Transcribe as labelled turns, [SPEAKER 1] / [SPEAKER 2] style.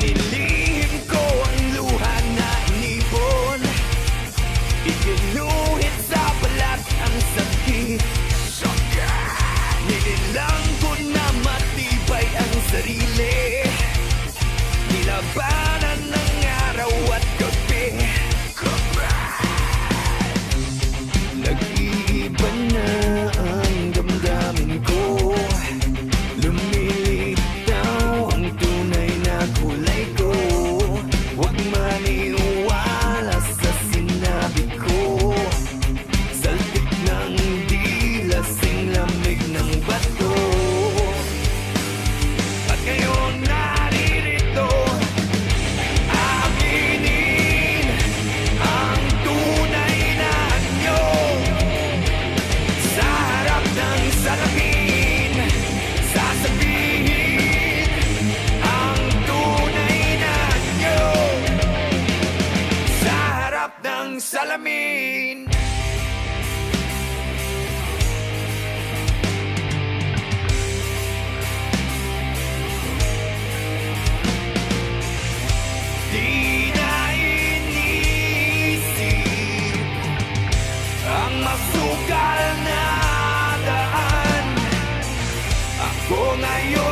[SPEAKER 1] Inilihim ko ang luha na inipon, ikinuhit sa balat ang sakit. Ninilang ko na matibay ang sarili, nilabanan ng araw at gabi. Nag-iiba na ang damdamin ko, lumilitaw ang tunay na kulay ko. Huwag maniwala sa sinabi ko, saltik ng dila, sing lamig ng bato. At ngayon naririto, aaminin ang tunay na anyo. Sa harap ng salamin, sasabihin ang tunay na anyo. Sa harap ng salamin. Di na inisip ang masukal na daan. Ako ngayon